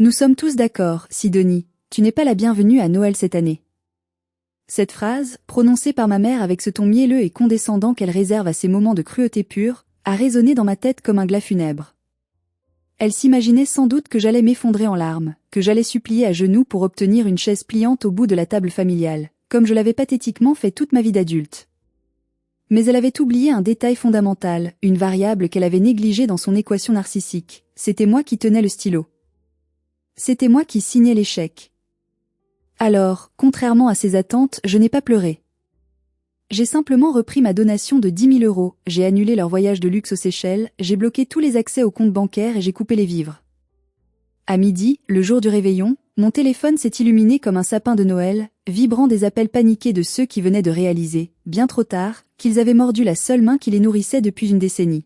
Nous sommes tous d'accord, Sidonie, tu n'es pas la bienvenue à Noël cette année. Cette phrase, prononcée par ma mère avec ce ton mielleux et condescendant qu'elle réserve à ses moments de cruauté pure, a résonné dans ma tête comme un glas funèbre. Elle s'imaginait sans doute que j'allais m'effondrer en larmes, que j'allais supplier à genoux pour obtenir une chaise pliante au bout de la table familiale, comme je l'avais pathétiquement fait toute ma vie d'adulte. Mais elle avait oublié un détail fondamental, une variable qu'elle avait négligée dans son équation narcissique. C'était moi qui tenais le stylo. C'était moi qui signais les chèques. Alors, contrairement à ses attentes, je n'ai pas pleuré. J'ai simplement repris ma donation de 10 000 €, j'ai annulé leur voyage de luxe aux Seychelles, j'ai bloqué tous les accès aux comptes bancaires et j'ai coupé les vivres. À midi, le jour du réveillon, mon téléphone s'est illuminé comme un sapin de Noël, vibrant des appels paniqués de ceux qui venaient de réaliser, bien trop tard, qu'ils avaient mordu la seule main qui les nourrissait depuis une décennie.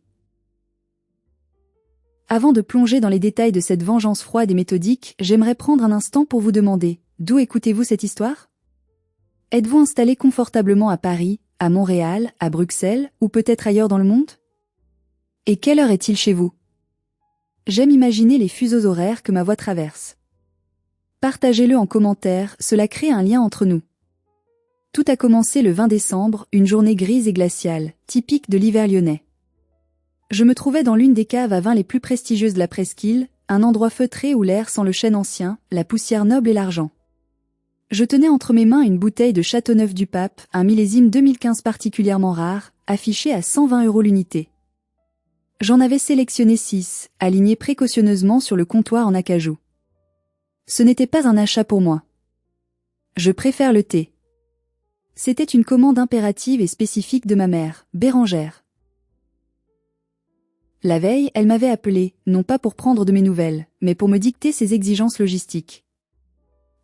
Avant de plonger dans les détails de cette vengeance froide et méthodique, j'aimerais prendre un instant pour vous demander, d'où écoutez-vous cette histoire ? Êtes-vous installé confortablement à Paris, à Montréal, à Bruxelles, ou peut-être ailleurs dans le monde ? Et quelle heure est-il chez vous ? J'aime imaginer les fuseaux horaires que ma voix traverse. Partagez-le en commentaire, cela crée un lien entre nous. Tout a commencé le 20 décembre, une journée grise et glaciale, typique de l'hiver lyonnais. Je me trouvais dans l'une des caves à vin les plus prestigieuses de la presqu'île, un endroit feutré où l'air sent le chêne ancien, la poussière noble et l'argent. Je tenais entre mes mains une bouteille de Châteauneuf du Pape, un millésime 2015 particulièrement rare, affiché à 120 € l'unité. J'en avais sélectionné 6, alignés précautionneusement sur le comptoir en acajou. Ce n'était pas un achat pour moi. Je préfère le thé. C'était une commande impérative et spécifique de ma mère, Bérangère. La veille, elle m'avait appelé, non pas pour prendre de mes nouvelles, mais pour me dicter ses exigences logistiques.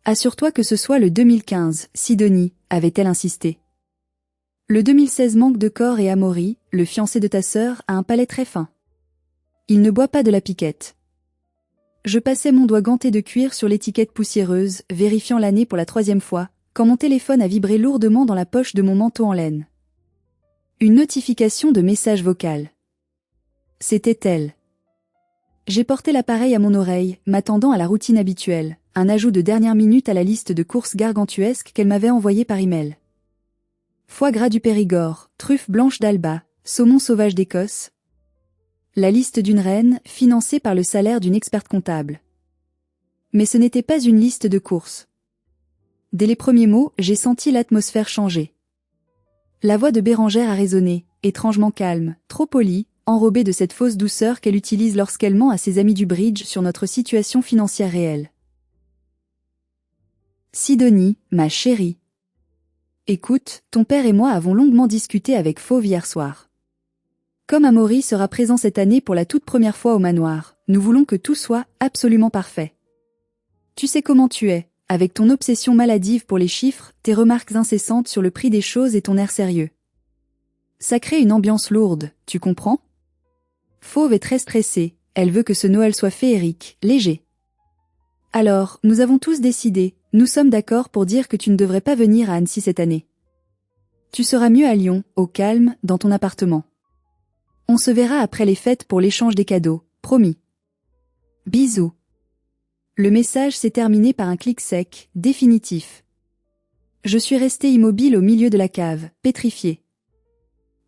Assure-toi que ce soit le 2015, Sidonie, avait-elle insisté. Le 2016 manque de corps et Amaury, le fiancé de ta sœur, a un palais très fin. Il ne boit pas de la piquette. Je passais mon doigt ganté de cuir sur l'étiquette poussiéreuse, vérifiant l'année pour la 3e fois, quand mon téléphone a vibré lourdement dans la poche de mon manteau en laine. Une notification de message vocal. C'était elle. J'ai porté l'appareil à mon oreille, m'attendant à la routine habituelle, un ajout de dernière minute à la liste de courses gargantuesques qu'elle m'avait envoyée par email. Foie gras du Périgord, truffes blanches d'Alba, saumon sauvage d'Écosse. La liste d'une reine, financée par le salaire d'une experte comptable. Mais ce n'était pas une liste de courses. Dès les premiers mots, j'ai senti l'atmosphère changer. La voix de Bérangère a résonné, étrangement calme, trop polie, enrobée de cette fausse douceur qu'elle utilise lorsqu'elle ment à ses amis du bridge sur notre situation financière réelle. Sidonie, ma chérie. Écoute, ton père et moi avons longuement discuté avec Fauve hier soir. Comme Amaury sera présent cette année pour la toute première fois au manoir, nous voulons que tout soit absolument parfait. Tu sais comment tu es, avec ton obsession maladive pour les chiffres, tes remarques incessantes sur le prix des choses et ton air sérieux. Ça crée une ambiance lourde, tu comprends ? Fauve est très stressée, elle veut que ce Noël soit féerique, léger. Alors, nous avons tous décidé, nous sommes d'accord pour dire que tu ne devrais pas venir à Annecy cette année. Tu seras mieux à Lyon, au calme, dans ton appartement. On se verra après les fêtes pour l'échange des cadeaux, promis. Bisous. Le message s'est terminé par un clic sec, définitif. Je suis resté immobile au milieu de la cave, pétrifié.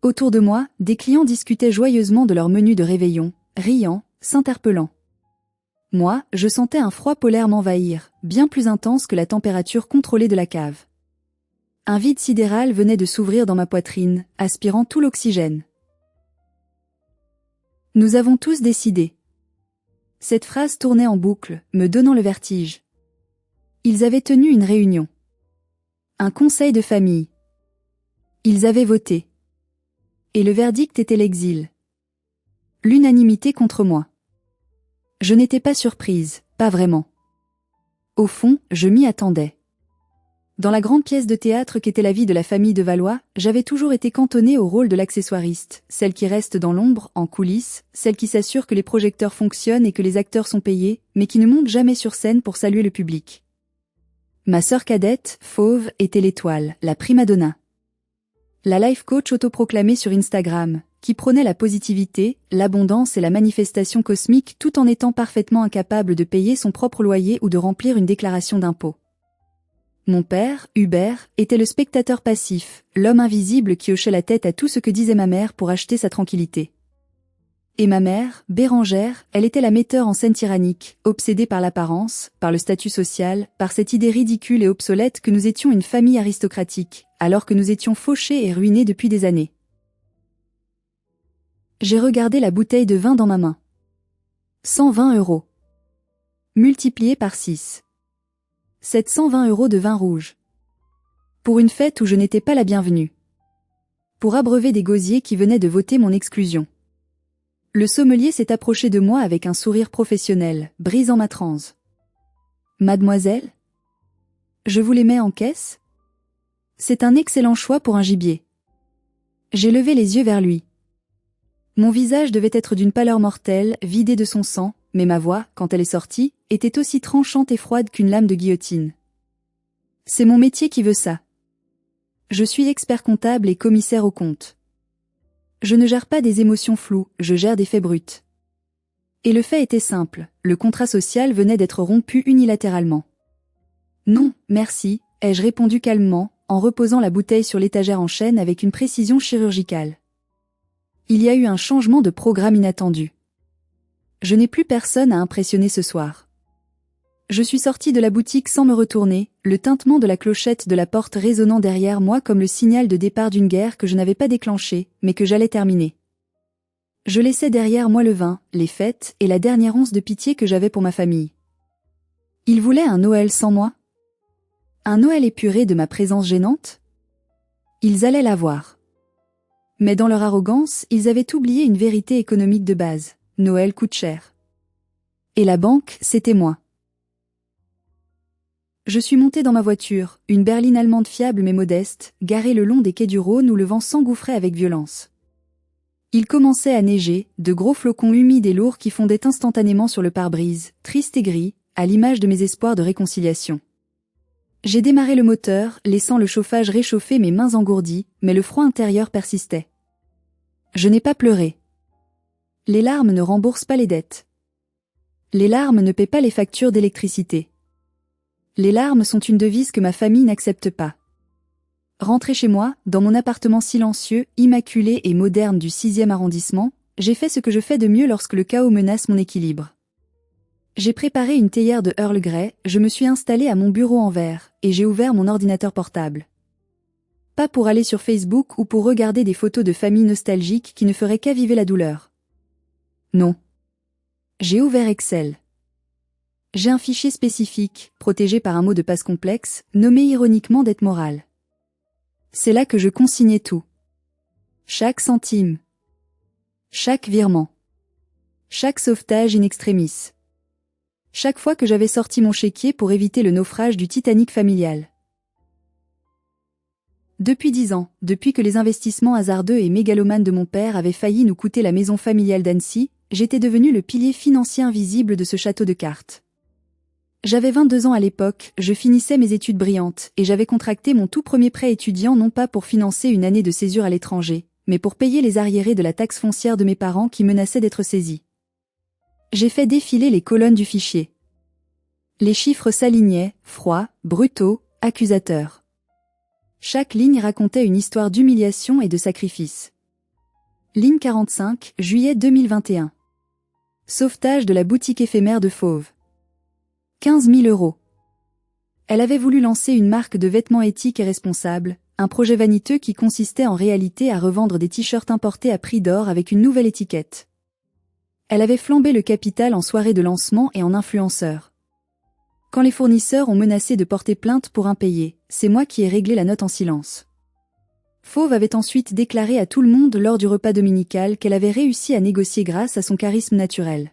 Autour de moi, des clients discutaient joyeusement de leur menu de réveillon, riant, s'interpellant. Moi, je sentais un froid polaire m'envahir, bien plus intense que la température contrôlée de la cave. Un vide sidéral venait de s'ouvrir dans ma poitrine, aspirant tout l'oxygène. Nous avons tous décidé. Cette phrase tournait en boucle, me donnant le vertige. Ils avaient tenu une réunion. Un conseil de famille. Ils avaient voté. Et le verdict était l'exil. L'unanimité contre moi. Je n'étais pas surprise, pas vraiment. Au fond, je m'y attendais. Dans la grande pièce de théâtre qu'était la vie de la famille de Valois, j'avais toujours été cantonnée au rôle de l'accessoiriste, celle qui reste dans l'ombre, en coulisses, celle qui s'assure que les projecteurs fonctionnent et que les acteurs sont payés, mais qui ne monte jamais sur scène pour saluer le public. Ma sœur cadette, Fauve, était l'étoile, la prima donna. La life coach autoproclamée sur Instagram, qui prônait la positivité, l'abondance et la manifestation cosmique tout en étant parfaitement incapable de payer son propre loyer ou de remplir une déclaration d'impôt. Mon père, Hubert, était le spectateur passif, l'homme invisible qui hochait la tête à tout ce que disait ma mère pour acheter sa tranquillité. Et ma mère, Bérangère, elle était la metteur en scène tyrannique, obsédée par l'apparence, par le statut social, par cette idée ridicule et obsolète que nous étions une famille aristocratique, alors que nous étions fauchés et ruinés depuis des années. J'ai regardé la bouteille de vin dans ma main. 120 €. Multiplié par 6. 720 € de vin rouge. Pour une fête où je n'étais pas la bienvenue. Pour abreuver des gosiers qui venaient de voter mon exclusion. Le sommelier s'est approché de moi avec un sourire professionnel, brisant ma transe. Mademoiselle ? Je vous les mets en caisse ? C'est un excellent choix pour un gibier. J'ai levé les yeux vers lui. Mon visage devait être d'une pâleur mortelle, vidé de son sang, mais ma voix, quand elle est sortie, était aussi tranchante et froide qu'une lame de guillotine. C'est mon métier qui veut ça. Je suis expert comptable et commissaire aux comptes. Je ne gère pas des émotions floues, je gère des faits bruts. Et le fait était simple, le contrat social venait d'être rompu unilatéralement. Non, merci, ai-je répondu calmement, en reposant la bouteille sur l'étagère en chêne avec une précision chirurgicale. Il y a eu un changement de programme inattendu. Je n'ai plus personne à impressionner ce soir. Je suis sortie de la boutique sans me retourner, le tintement de la clochette de la porte résonnant derrière moi comme le signal de départ d'une guerre que je n'avais pas déclenchée, mais que j'allais terminer. Je laissais derrière moi le vin, les fêtes et la dernière once de pitié que j'avais pour ma famille. Ils voulaient un Noël sans moi ? Un Noël épuré de ma présence gênante ? Ils allaient l'avoir. Mais dans leur arrogance, ils avaient oublié une vérité économique de base. Noël coûte cher. Et la banque, c'était moi. Je suis montée dans ma voiture, une berline allemande fiable mais modeste, garée le long des quais du Rhône où le vent s'engouffrait avec violence. Il commençait à neiger, de gros flocons humides et lourds qui fondaient instantanément sur le pare-brise, triste et gris, à l'image de mes espoirs de réconciliation. J'ai démarré le moteur, laissant le chauffage réchauffer mes mains engourdies, mais le froid intérieur persistait. Je n'ai pas pleuré. Les larmes ne remboursent pas les dettes. Les larmes ne paient pas les factures d'électricité. Les larmes sont une devise que ma famille n'accepte pas. Rentré chez moi, dans mon appartement silencieux, immaculé et moderne du 6e arrondissement, j'ai fait ce que je fais de mieux lorsque le chaos menace mon équilibre. J'ai préparé une théière de Earl Grey, je me suis installée à mon bureau en verre, et j'ai ouvert mon ordinateur portable. Pas pour aller sur Facebook ou pour regarder des photos de familles nostalgiques qui ne feraient qu'aviver la douleur. Non. J'ai ouvert Excel. J'ai un fichier spécifique, protégé par un mot de passe complexe, nommé ironiquement dette morale. C'est là que je consignais tout. Chaque centime. Chaque virement. Chaque sauvetage in extremis. Chaque fois que j'avais sorti mon chéquier pour éviter le naufrage du Titanic familial. Depuis 10 ans, depuis que les investissements hasardeux et mégalomanes de mon père avaient failli nous coûter la maison familiale d'Annecy, j'étais devenu le pilier financier invisible de ce château de cartes. J'avais 22 ans à l'époque, je finissais mes études brillantes, et j'avais contracté mon tout premier prêt étudiant non pas pour financer une année de césure à l'étranger, mais pour payer les arriérés de la taxe foncière de mes parents qui menaçaient d'être saisis. J'ai fait défiler les colonnes du fichier. Les chiffres s'alignaient, froids, brutaux, accusateurs. Chaque ligne racontait une histoire d'humiliation et de sacrifice. Ligne 45, juillet 2021. Sauvetage de la boutique éphémère de Fauve. 15 000 €. Elle avait voulu lancer une marque de vêtements éthiques et responsables, un projet vaniteux qui consistait en réalité à revendre des t-shirts importés à prix d'or avec une nouvelle étiquette. Elle avait flambé le capital en soirée de lancement et en influenceur. Quand les fournisseurs ont menacé de porter plainte pour impayés, c'est moi qui ai réglé la note en silence. Fauve avait ensuite déclaré à tout le monde lors du repas dominical qu'elle avait réussi à négocier grâce à son charisme naturel.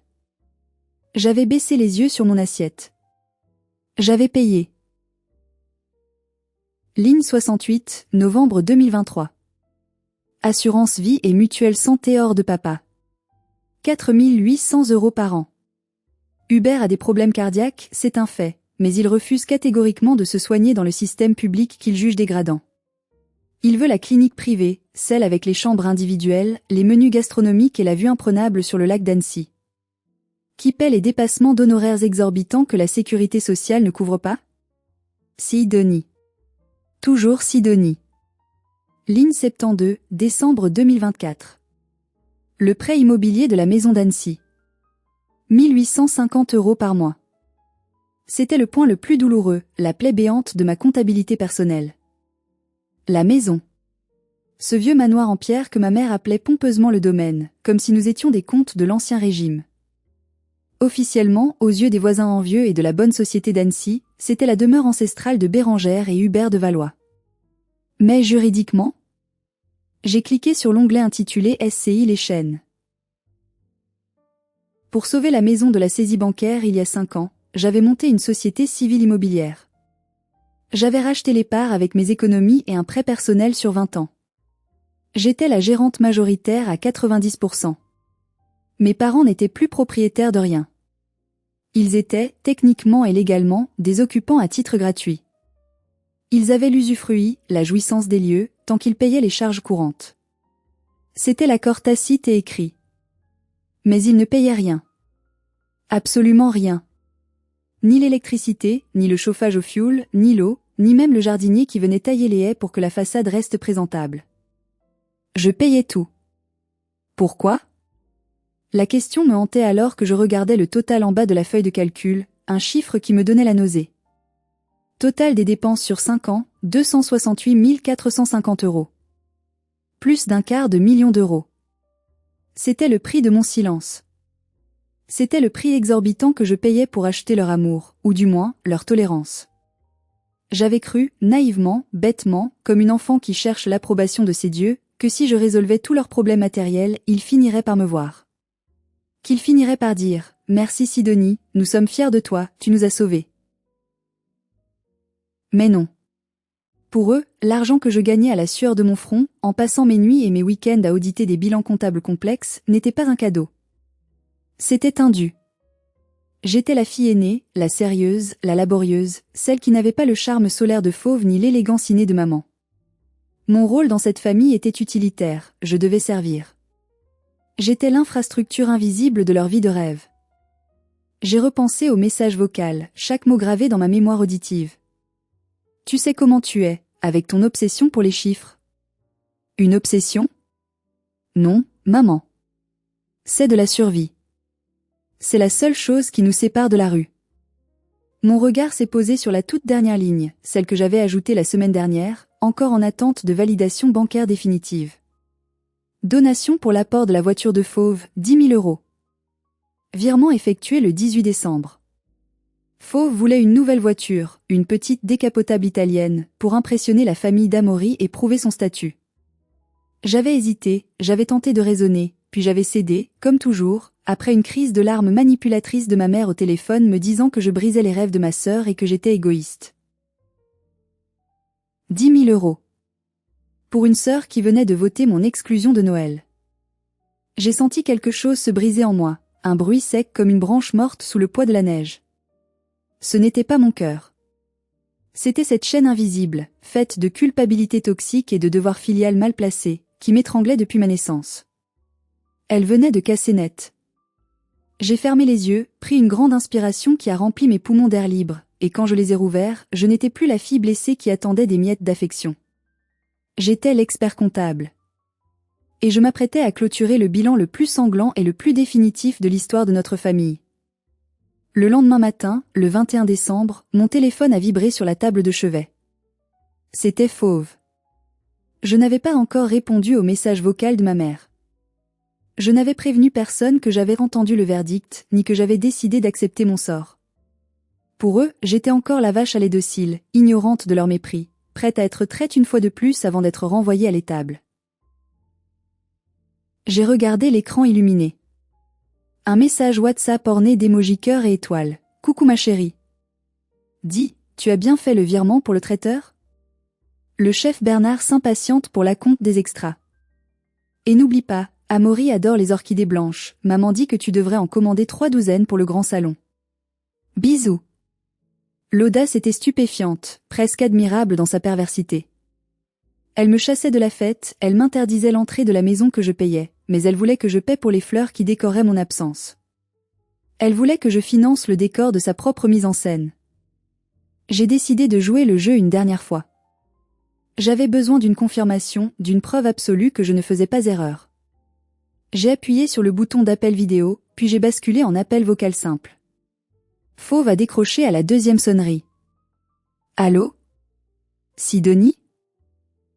J'avais baissé les yeux sur mon assiette. J'avais payé. Ligne 68, novembre 2023. Assurance vie et mutuelle santé hors de papa. 4 800 € par an. Hubert a des problèmes cardiaques, c'est un fait, mais il refuse catégoriquement de se soigner dans le système public qu'il juge dégradant. Il veut la clinique privée, celle avec les chambres individuelles, les menus gastronomiques et la vue imprenable sur le lac d'Annecy. Qui paie les dépassements d'honoraires exorbitants que la sécurité sociale ne couvre pas? Sidonie. Toujours Sidonie. Ligne 72, décembre 2024. Le prêt immobilier de la maison d'Annecy. 1850 € par mois. C'était le point le plus douloureux, la plaie béante de ma comptabilité personnelle. La maison. Ce vieux manoir en pierre que ma mère appelait pompeusement le domaine, comme si nous étions des comtes de l'Ancien Régime. Officiellement, aux yeux des voisins envieux et de la bonne société d'Annecy, c'était la demeure ancestrale de Bérengère et Hubert de Valois. Mais juridiquement? J'ai cliqué sur l'onglet intitulé SCI les chaînes. Pour sauver la maison de la saisie bancaire il y a 5 ans, j'avais monté une société civile immobilière. J'avais racheté les parts avec mes économies et un prêt personnel sur 20 ans. J'étais la gérante majoritaire à 90%. Mes parents n'étaient plus propriétaires de rien. Ils étaient, techniquement et légalement, des occupants à titre gratuit. Ils avaient l'usufruit, la jouissance des lieux, tant qu'ils payaient les charges courantes. C'était l'accord tacite et écrit. Mais ils ne payaient rien. Absolument rien. Ni l'électricité, ni le chauffage au fioul, ni l'eau, ni même le jardinier qui venait tailler les haies pour que la façade reste présentable. Je payais tout. Pourquoi? La question me hantait alors que je regardais le total en bas de la feuille de calcul, un chiffre qui me donnait la nausée. Total des dépenses sur 5 ans, 268 450 €. Plus d'1/4 de million d'euros. C'était le prix de mon silence. C'était le prix exorbitant que je payais pour acheter leur amour, ou du moins, leur tolérance. J'avais cru, naïvement, bêtement, comme une enfant qui cherche l'approbation de ses dieux, que si je résolvais tous leurs problèmes matériels, ils finiraient par me voir. Qu'ils finiraient par dire « Merci Sidonie, nous sommes fiers de toi, tu nous as sauvés ». Mais non. Pour eux, l'argent que je gagnais à la sueur de mon front, en passant mes nuits et mes week-ends à auditer des bilans comptables complexes, n'était pas un cadeau. C'était un dû. J'étais la fille aînée, la sérieuse, la laborieuse, celle qui n'avait pas le charme solaire de Fauve ni l'élégance innée de maman. Mon rôle dans cette famille était utilitaire, je devais servir. J'étais l'infrastructure invisible de leur vie de rêve. J'ai repensé au message vocal, chaque mot gravé dans ma mémoire auditive. Tu sais comment tu es, avec ton obsession pour les chiffres. Une obsession? Non, maman. C'est de la survie. C'est la seule chose qui nous sépare de la rue. Mon regard s'est posé sur la toute dernière ligne, celle que j'avais ajoutée la semaine dernière, encore en attente de validation bancaire définitive. Donation pour l'apport de la voiture de Fauve, 10 000 €. Virement effectué le 18 décembre. Fauve voulait une nouvelle voiture, une petite décapotable italienne, pour impressionner la famille d'Amaury et prouver son statut. J'avais hésité, j'avais tenté de raisonner, puis j'avais cédé, comme toujours, après une crise de larmes manipulatrice de ma mère au téléphone me disant que je brisais les rêves de ma sœur et que j'étais égoïste. 10 000 €. Pour une sœur qui venait de voter mon exclusion de Noël. J'ai senti quelque chose se briser en moi, un bruit sec comme une branche morte sous le poids de la neige. Ce n'était pas mon cœur. C'était cette chaîne invisible, faite de culpabilité toxique et de devoirs filial mal placés, qui m'étranglait depuis ma naissance. Elle venait de casser net. J'ai fermé les yeux, pris une grande inspiration qui a rempli mes poumons d'air libre, et quand je les ai rouverts, je n'étais plus la fille blessée qui attendait des miettes d'affection. J'étais l'expert comptable. Et je m'apprêtais à clôturer le bilan le plus sanglant et le plus définitif de l'histoire de notre famille. Le lendemain matin, le 21 décembre, mon téléphone a vibré sur la table de chevet. C'était Fauve. Je n'avais pas encore répondu au message vocal de ma mère. Je n'avais prévenu personne que j'avais entendu le verdict, ni que j'avais décidé d'accepter mon sort. Pour eux, j'étais encore la vache à lait docile, ignorante de leur mépris, prête à être traite une fois de plus avant d'être renvoyée à l'étable. J'ai regardé l'écran illuminé. Un message WhatsApp orné d'émojis cœur et étoiles. Coucou ma chérie. Dis, tu as bien fait le virement pour le traiteur? Le chef Bernard s'impatiente pour l'acompte des extras. Et n'oublie pas, Amaury adore les orchidées blanches, maman dit que tu devrais en commander 3 douzaines pour le grand salon. Bisous. L'audace était stupéfiante, presque admirable dans sa perversité. Elle me chassait de la fête, elle m'interdisait l'entrée de la maison que je payais, mais elle voulait que je paie pour les fleurs qui décoraient mon absence. Elle voulait que je finance le décor de sa propre mise en scène. J'ai décidé de jouer le jeu une dernière fois. J'avais besoin d'une confirmation, d'une preuve absolue que je ne faisais pas erreur. J'ai appuyé sur le bouton d'appel vidéo, puis j'ai basculé en appel vocal simple. Fauve a décroché à la deuxième sonnerie. Allô? Sidonie?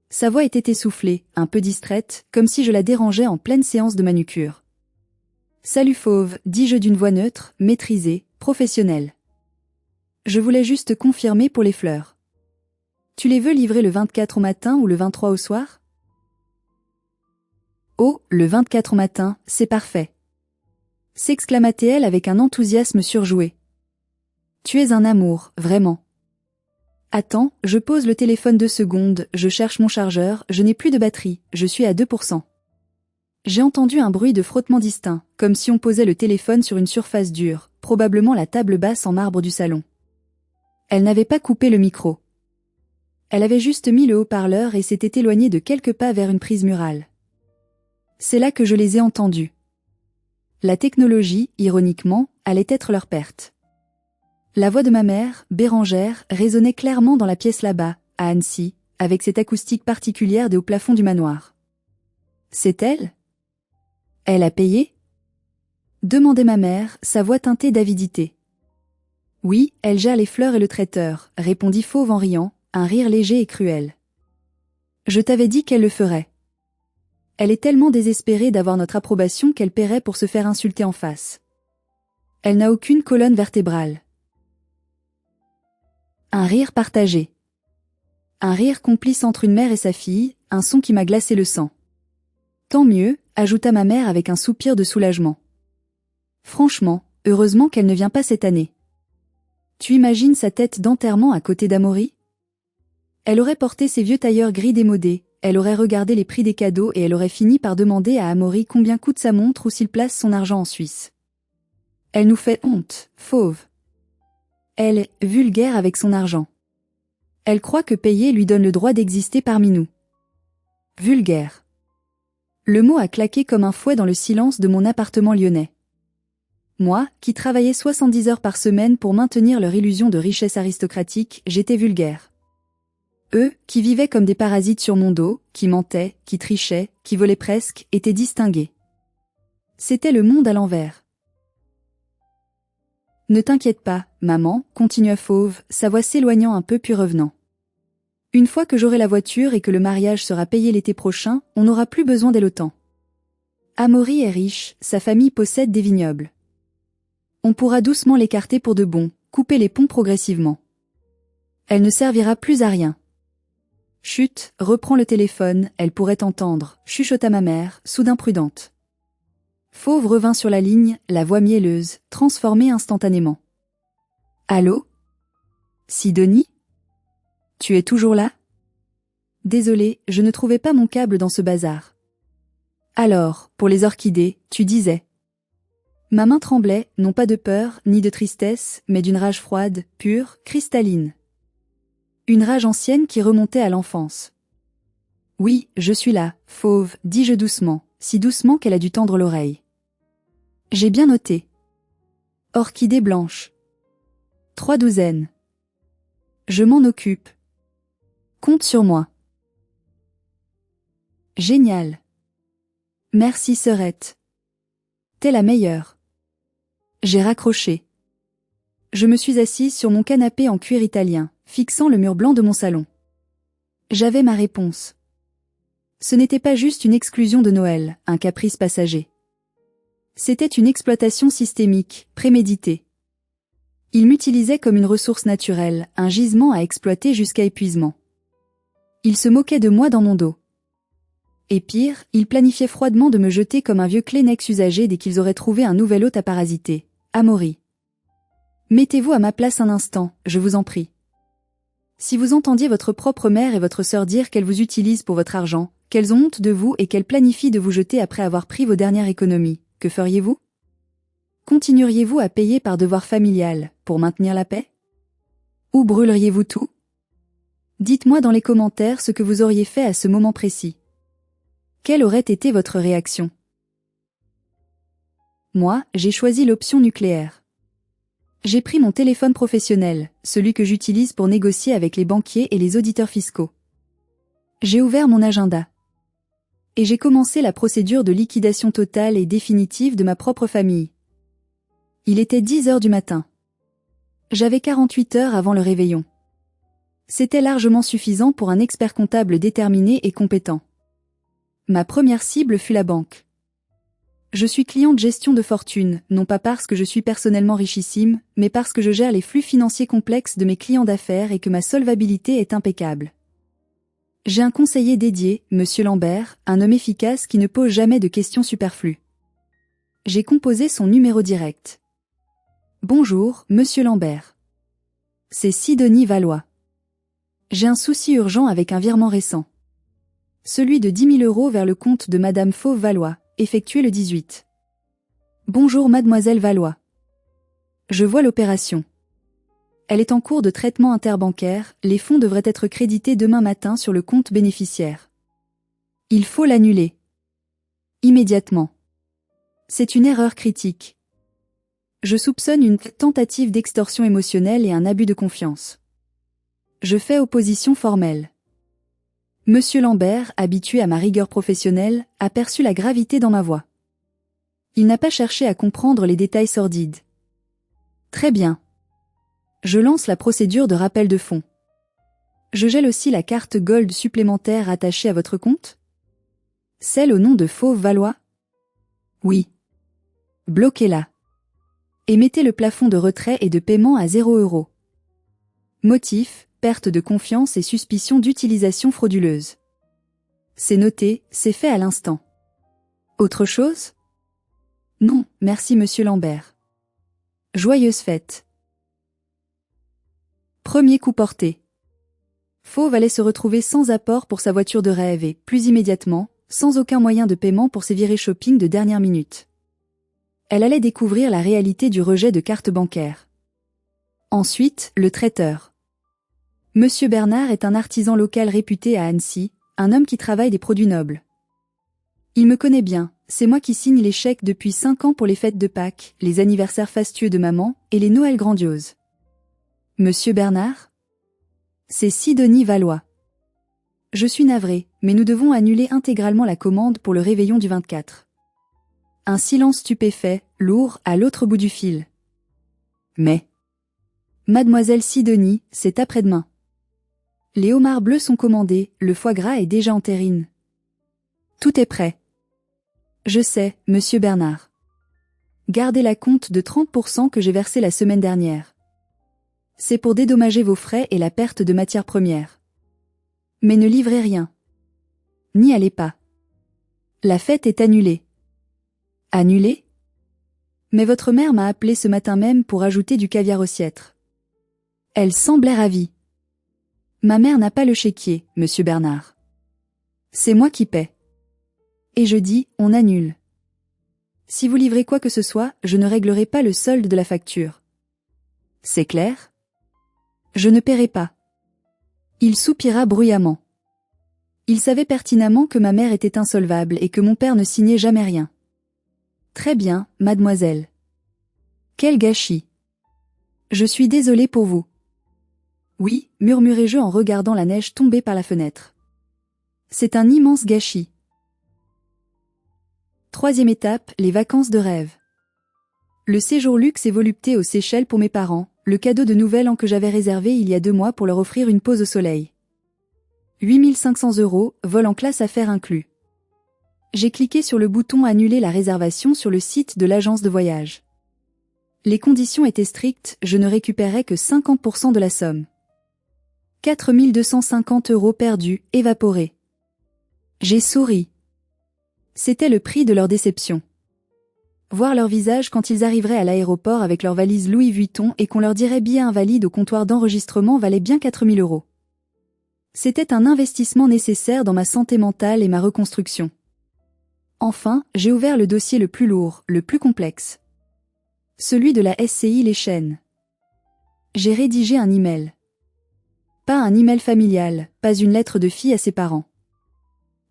Sa voix était essoufflée, un peu distraite, comme si je la dérangeais en pleine séance de manucure. Salut Fauve, dis-je d'une voix neutre, maîtrisée, professionnelle. Je voulais juste confirmer pour les fleurs. Tu les veux livrer le 24 au matin ou le 23 au soir? Oh, le 24 au matin, c'est parfait. S'exclama-t-elle avec un enthousiasme surjoué. Tu es un amour, vraiment. Attends, je pose le téléphone 2 secondes, je cherche mon chargeur, je n'ai plus de batterie, je suis à 2%. J'ai entendu un bruit de frottement distinct, comme si on posait le téléphone sur une surface dure, probablement la table basse en marbre du salon. Elle n'avait pas coupé le micro. Elle avait juste mis le haut-parleur et s'était éloignée de quelques pas vers une prise murale. C'est là que je les ai entendus. La technologie, ironiquement, allait être leur perte. La voix de ma mère, Bérangère, résonnait clairement dans la pièce là-bas, à Annecy, avec cette acoustique particulière des hauts plafonds du manoir. C'est elle? Elle a payé? Demandait ma mère, sa voix teintée d'avidité. Oui, elle gère les fleurs et le traiteur, répondit Fauve en riant, un rire léger et cruel. Je t'avais dit qu'elle le ferait. Elle est tellement désespérée d'avoir notre approbation qu'elle paierait pour se faire insulter en face. Elle n'a aucune colonne vertébrale. Un rire partagé. Un rire complice entre une mère et sa fille, un son qui m'a glacé le sang. Tant mieux, ajouta ma mère avec un soupir de soulagement. Franchement, heureusement qu'elle ne vient pas cette année. Tu imagines sa tête d'enterrement à côté d'Amaury? Elle aurait porté ses vieux tailleurs gris démodés, elle aurait regardé les prix des cadeaux et elle aurait fini par demander à Amaury combien coûte sa montre ou s'il place son argent en Suisse. Elle nous fait honte, Fauve. Elle est vulgaire avec son argent. Elle croit que payer lui donne le droit d'exister parmi nous. Vulgaire. Le mot a claqué comme un fouet dans le silence de mon appartement lyonnais. Moi, qui travaillais 70 heures par semaine pour maintenir leur illusion de richesse aristocratique, j'étais vulgaire. Eux, qui vivaient comme des parasites sur mon dos, qui mentaient, qui trichaient, qui volaient presque, étaient distingués. C'était le monde à l'envers. Ne t'inquiète pas, maman, continua Fauve, sa voix s'éloignant un peu puis revenant. Une fois que j'aurai la voiture et que le mariage sera payé l'été prochain, on n'aura plus besoin d'elle autant. Amaury est riche, sa famille possède des vignobles. On pourra doucement l'écarter pour de bon, couper les ponts progressivement. Elle ne servira plus à rien. Chut, reprends le téléphone, elle pourrait t'entendre, chuchota ma mère, soudain prudente. Fauve revint sur la ligne, la voix mielleuse, transformée instantanément. Allô? Sidonie? Tu es toujours là? Désolée, je ne trouvais pas mon câble dans ce bazar. Alors, pour les orchidées, tu disais. Ma main tremblait, non pas de peur, ni de tristesse, mais d'une rage froide, pure, cristalline. Une rage ancienne qui remontait à l'enfance. Oui, je suis là, Fauve, dis-je doucement, si doucement qu'elle a dû tendre l'oreille. J'ai bien noté. Orchidée blanche. 3 douzaines. Je m'en occupe. Compte sur moi. Génial. Merci sœurette. T'es la meilleure. J'ai raccroché. Je me suis assise sur mon canapé en cuir italien, fixant le mur blanc de mon salon. J'avais ma réponse. Ce n'était pas juste une exclusion de Noël, un caprice passager. C'était une exploitation systémique, préméditée. Il m'utilisait comme une ressource naturelle, un gisement à exploiter jusqu'à épuisement. Il se moquait de moi dans mon dos. Et pire, il planifiait froidement de me jeter comme un vieux Kleenex usagé dès qu'ils auraient trouvé un nouvel hôte à parasiter, Amaury. Mettez-vous à ma place un instant, je vous en prie. Si vous entendiez votre propre mère et votre sœur dire qu'elles vous utilisent pour votre argent, qu'elles ont honte de vous et qu'elles planifient de vous jeter après avoir pris vos dernières économies, que feriez-vous? Continueriez-vous à payer par devoir familial, pour maintenir la paix? Ou brûleriez-vous tout? Dites-moi dans les commentaires ce que vous auriez fait à ce moment précis. Quelle aurait été votre réaction? Moi, j'ai choisi l'option nucléaire. J'ai pris mon téléphone professionnel, celui que j'utilise pour négocier avec les banquiers et les auditeurs fiscaux. J'ai ouvert mon agenda. Et j'ai commencé la procédure de liquidation totale et définitive de ma propre famille. Il était 10 heures du matin. J'avais 48 heures avant le réveillon. C'était largement suffisant pour un expert comptable déterminé et compétent. Ma première cible fut la banque. Je suis client de gestion de fortune, non pas parce que je suis personnellement richissime, mais parce que je gère les flux financiers complexes de mes clients d'affaires et que ma solvabilité est impeccable. J'ai un conseiller dédié, Monsieur Lambert, un homme efficace qui ne pose jamais de questions superflues. J'ai composé son numéro direct. Bonjour, Monsieur Lambert. C'est Sidonie Valois. J'ai un souci urgent avec un virement récent. Celui de 10 000 € vers le compte de Madame Fauve Valois, effectué le 18. Bonjour Mademoiselle Valois. Je vois l'opération. Elle est en cours de traitement interbancaire, les fonds devraient être crédités demain matin sur le compte bénéficiaire. Il faut l'annuler. Immédiatement. C'est une erreur critique. Je soupçonne une tentative d'extorsion émotionnelle et un abus de confiance. Je fais opposition formelle. Monsieur Lambert, habitué à ma rigueur professionnelle, a perçu la gravité dans ma voix. Il n'a pas cherché à comprendre les détails sordides. Très bien. Je lance la procédure de rappel de fonds. Je gèle aussi la carte Gold supplémentaire attachée à votre compte? Celle au nom de Fauve Valois? Oui. Bloquez-la. Et mettez le plafond de retrait et de paiement à 0 €. Motif, perte de confiance et suspicion d'utilisation frauduleuse. C'est noté, c'est fait à l'instant. Autre chose? Non, merci Monsieur Lambert. Joyeuse fête. Premier coup porté. Fauve allait se retrouver sans apport pour sa voiture de rêve et, plus immédiatement, sans aucun moyen de paiement pour ses virées shopping de dernière minute. Elle allait découvrir la réalité du rejet de carte bancaire. Ensuite, le traiteur. Monsieur Bernard est un artisan local réputé à Annecy, un homme qui travaille des produits nobles. Il me connaît bien, c'est moi qui signe les chèques depuis 5 ans pour les fêtes de Pâques, les anniversaires fastueux de maman et les Noëls grandioses. Monsieur Bernard? C'est Sidonie Valois. Je suis navré, mais nous devons annuler intégralement la commande pour le réveillon du 24. Un silence stupéfait, lourd, à l'autre bout du fil. Mais... Mademoiselle Sidonie, c'est après-demain. Les homards bleus sont commandés, le foie gras est déjà en terrine. Tout est prêt. Je sais, Monsieur Bernard. Gardez la compte de 30% que j'ai versé la semaine dernière. C'est pour dédommager vos frais et la perte de matières premières. Mais ne livrez rien. N'y allez pas. La fête est annulée. Annulée? Mais votre mère m'a appelé ce matin même pour ajouter du caviar au siètre. Elle semblait ravie. Ma mère n'a pas le chéquier, Monsieur Bernard. C'est moi qui paie. Et je dis, on annule. Si vous livrez quoi que ce soit, je ne réglerai pas le solde de la facture. C'est clair? Je ne paierai pas. Il soupira bruyamment. Il savait pertinemment que ma mère était insolvable et que mon père ne signait jamais rien. Très bien, mademoiselle. Quel gâchis. Je suis désolé pour vous. Oui, murmurai-je en regardant la neige tomber par la fenêtre. C'est un immense gâchis. Troisième étape, les vacances de rêve. Le séjour luxe et volupté aux Seychelles pour mes parents, le cadeau de Nouvel An que j'avais réservé il y a 2 mois pour leur offrir une pause au soleil. 8 500 €, vol en classe affaires inclus. J'ai cliqué sur le bouton Annuler la réservation sur le site de l'agence de voyage. Les conditions étaient strictes, je ne récupérais que 50% de la somme. 4 250 € perdus, évaporés. J'ai souri. C'était le prix de leur déception. Voir leur visage quand ils arriveraient à l'aéroport avec leur valise Louis Vuitton et qu'on leur dirait billet invalide au comptoir d'enregistrement valait bien 4 000 €. C'était un investissement nécessaire dans ma santé mentale et ma reconstruction. Enfin, j'ai ouvert le dossier le plus lourd, le plus complexe. Celui de la SCI Les Chênes. J'ai rédigé un email. Pas un email familial, pas une lettre de fille à ses parents.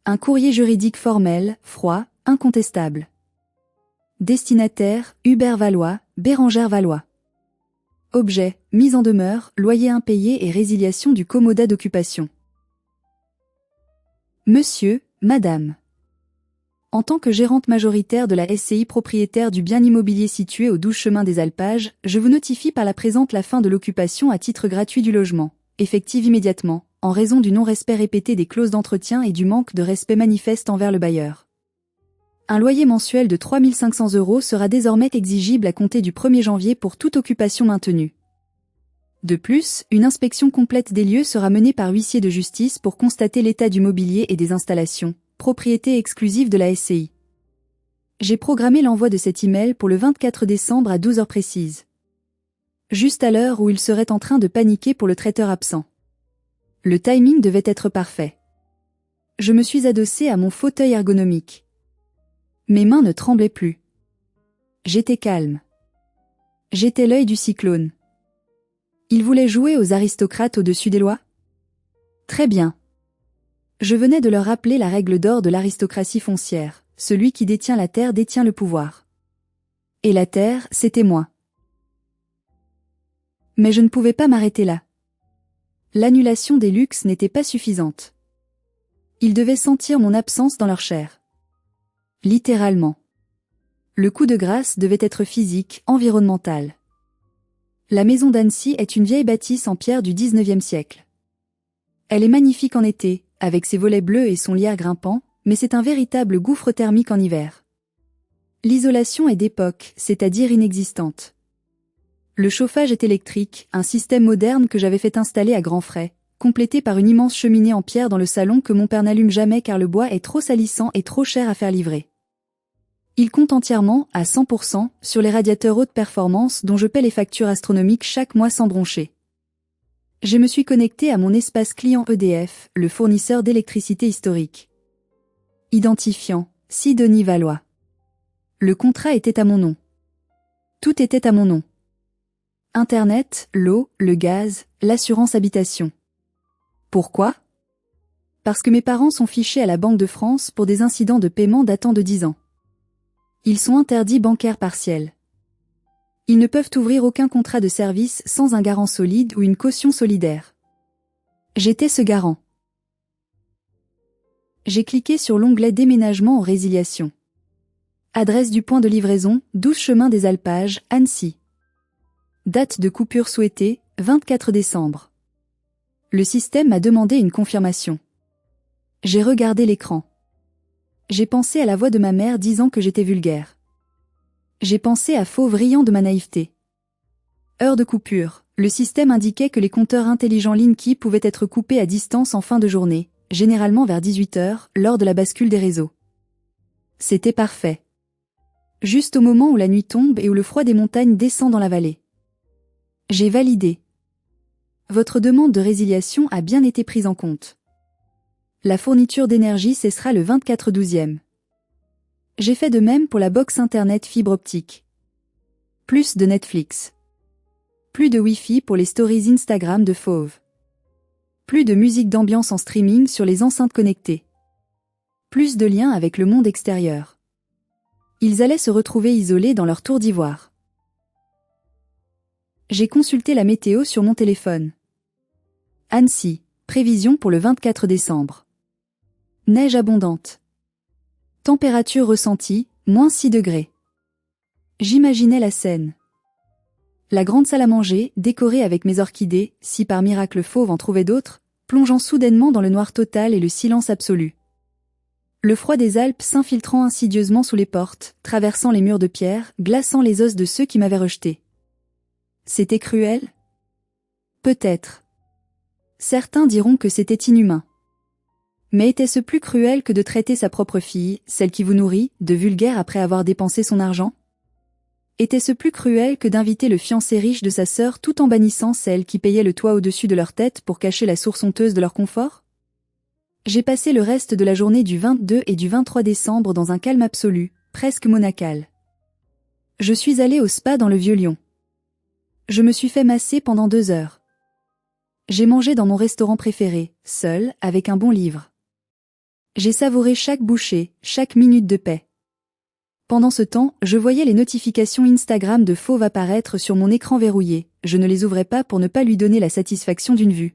Un courrier juridique formel, froid, incontestable. Destinataire, Hubert Valois, Bérangère Valois. Objet, mise en demeure, loyer impayé et résiliation du commodat d'occupation. Monsieur, Madame. En tant que gérante majoritaire de la SCI propriétaire du bien immobilier situé au 12 chemin des Alpages, je vous notifie par la présente la fin de l'occupation à titre gratuit du logement, effective immédiatement, en raison du non-respect répété des clauses d'entretien et du manque de respect manifeste envers le bailleur. Un loyer mensuel de 3 500 € sera désormais exigible à compter du 1er janvier pour toute occupation maintenue. De plus, une inspection complète des lieux sera menée par huissier de justice pour constater l'état du mobilier et des installations, propriété exclusive de la SCI. J'ai programmé l'envoi de cet email pour le 24 décembre à 12 heures précises. Juste à l'heure où il serait en train de paniquer pour le traiteur absent. Le timing devait être parfait. Je me suis adossé à mon fauteuil ergonomique. Mes mains ne tremblaient plus. J'étais calme. J'étais l'œil du cyclone. Il voulait jouer aux aristocrates au-dessus des lois ? Très bien. Je venais de leur rappeler la règle d'or de l'aristocratie foncière, celui qui détient la terre détient le pouvoir. Et la terre, c'était moi. Mais je ne pouvais pas m'arrêter là. L'annulation des luxes n'était pas suffisante. Ils devaient sentir mon absence dans leur chair. Littéralement. Le coup de grâce devait être physique, environnemental. La maison d'Annecy est une vieille bâtisse en pierre du 19e siècle. Elle est magnifique en été, avec ses volets bleus et son lierre grimpant, mais c'est un véritable gouffre thermique en hiver. L'isolation est d'époque, c'est-à-dire inexistante. Le chauffage est électrique, un système moderne que j'avais fait installer à grands frais, complété par une immense cheminée en pierre dans le salon que mon père n'allume jamais car le bois est trop salissant et trop cher à faire livrer. Il compte entièrement, à 100%, sur les radiateurs haute performance dont je paie les factures astronomiques chaque mois sans broncher. Je me suis connecté à mon espace client EDF, le fournisseur d'électricité historique. Identifiant, Sidonie Valois. Le contrat était à mon nom. Tout était à mon nom. Internet, l'eau, le gaz, l'assurance habitation. Pourquoi ? Parce que mes parents sont fichés à la Banque de France pour des incidents de paiement datant de 10 ans. Ils sont interdits bancaires partiels. Ils ne peuvent ouvrir aucun contrat de service sans un garant solide ou une caution solidaire. J'étais ce garant. J'ai cliqué sur l'onglet Déménagement en résiliation. Adresse du point de livraison, 12 chemin des Alpages, Annecy. Date de coupure souhaitée, 24 décembre. Le système m'a demandé une confirmation. J'ai regardé l'écran. J'ai pensé à la voix de ma mère disant que j'étais vulgaire. J'ai pensé à faux riant de ma naïveté. Heure de coupure. Le système indiquait que les compteurs intelligents Linky pouvaient être coupés à distance en fin de journée, généralement vers 18 h, lors de la bascule des réseaux. C'était parfait. Juste au moment où la nuit tombe et où le froid des montagnes descend dans la vallée. J'ai validé. Votre demande de résiliation a bien été prise en compte. La fourniture d'énergie cessera le 24/12e. J'ai fait de même pour la box internet fibre optique. Plus de Netflix. Plus de Wi-Fi pour les stories Instagram de Fauve. Plus de musique d'ambiance en streaming sur les enceintes connectées. Plus de liens avec le monde extérieur. Ils allaient se retrouver isolés dans leur tour d'ivoire. J'ai consulté la météo sur mon téléphone. Annecy, prévision pour le 24 décembre. Neige abondante. Température ressentie, -6 degrés. J'imaginais la scène. La grande salle à manger, décorée avec mes orchidées, si par miracle Fauve en trouvait d'autres, plongeant soudainement dans le noir total et le silence absolu. Le froid des Alpes s'infiltrant insidieusement sous les portes, traversant les murs de pierre, glaçant les os de ceux qui m'avaient rejeté. C'était cruel ? Peut-être. Certains diront que c'était inhumain. Mais était-ce plus cruel que de traiter sa propre fille, celle qui vous nourrit, de vulgaire après avoir dépensé son argent ? Était-ce plus cruel que d'inviter le fiancé riche de sa sœur tout en bannissant celle qui payait le toit au-dessus de leur tête pour cacher la source honteuse de leur confort ? J'ai passé le reste de la journée du 22 et du 23 décembre dans un calme absolu, presque monacal. Je suis allé au spa dans le Vieux-Lyon. Je me suis fait masser pendant 2 heures. J'ai mangé dans mon restaurant préféré, seul, avec un bon livre. J'ai savouré chaque bouchée, chaque minute de paix. Pendant ce temps, je voyais les notifications Instagram de Fauve apparaître sur mon écran verrouillé, je ne les ouvrais pas pour ne pas lui donner la satisfaction d'une vue.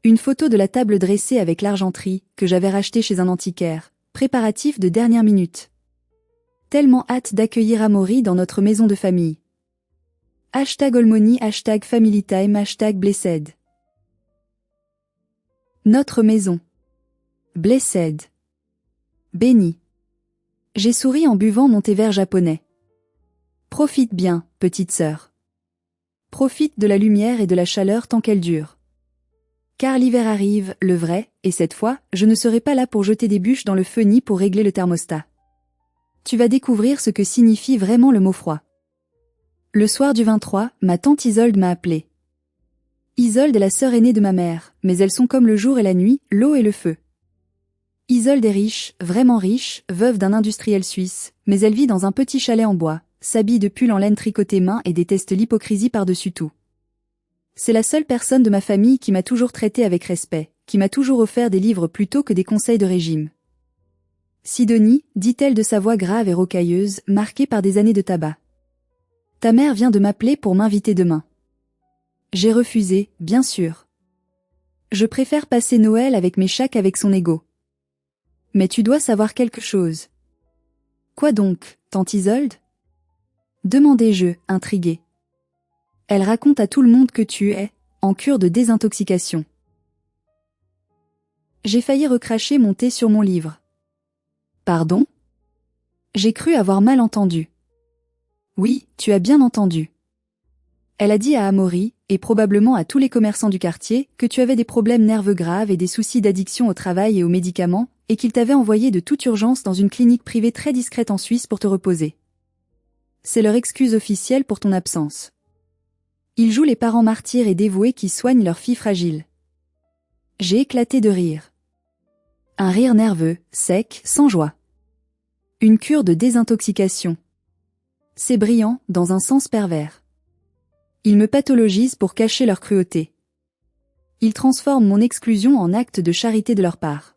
Une photo de la table dressée avec l'argenterie, que j'avais rachetée chez un antiquaire, préparatif de dernière minute. Tellement hâte d'accueillir Amaury dans notre maison de famille. #Holmony, #FamilyTime, #Blessed. Notre maison. Blessed. Béni. J'ai souri en buvant mon thé vert japonais. Profite bien, petite sœur. Profite de la lumière et de la chaleur tant qu'elle dure. Car l'hiver arrive, le vrai, et cette fois, je ne serai pas là pour jeter des bûches dans le feu ni pour régler le thermostat. Tu vas découvrir ce que signifie vraiment le mot froid. Le soir du 23, ma tante Isolde m'a appelée. Isolde est la sœur aînée de ma mère, mais elles sont comme le jour et la nuit, l'eau et le feu. Isolde est riche, vraiment riche, veuve d'un industriel suisse, mais elle vit dans un petit chalet en bois, s'habille de pull en laine tricoté main et déteste l'hypocrisie par-dessus tout. C'est la seule personne de ma famille qui m'a toujours traité avec respect, qui m'a toujours offert des livres plutôt que des conseils de régime. Sidonie, dit-elle de sa voix grave et rocailleuse, marquée par des années de tabac. Ta mère vient de m'appeler pour m'inviter demain. J'ai refusé, bien sûr. Je préfère passer Noël avec mes chats qu'avec son ego. Mais tu dois savoir quelque chose. Quoi donc, tante Isolde ? Demandai-je, intriguée. Elle raconte à tout le monde que tu es, en cure de désintoxication. J'ai failli recracher mon thé sur mon livre. Pardon ? J'ai cru avoir mal entendu. Oui, tu as bien entendu. Elle a dit à Amaury, et probablement à tous les commerçants du quartier, que tu avais des problèmes nerveux graves et des soucis d'addiction au travail et aux médicaments, et qu'il t'avait envoyé de toute urgence dans une clinique privée très discrète en Suisse pour te reposer. C'est leur excuse officielle pour ton absence. Ils jouent les parents martyrs et dévoués qui soignent leurs filles fragiles. J'ai éclaté de rire. Un rire nerveux, sec, sans joie. Une cure de désintoxication. C'est brillant, dans un sens pervers. Ils me pathologisent pour cacher leur cruauté. Ils transforment mon exclusion en acte de charité de leur part.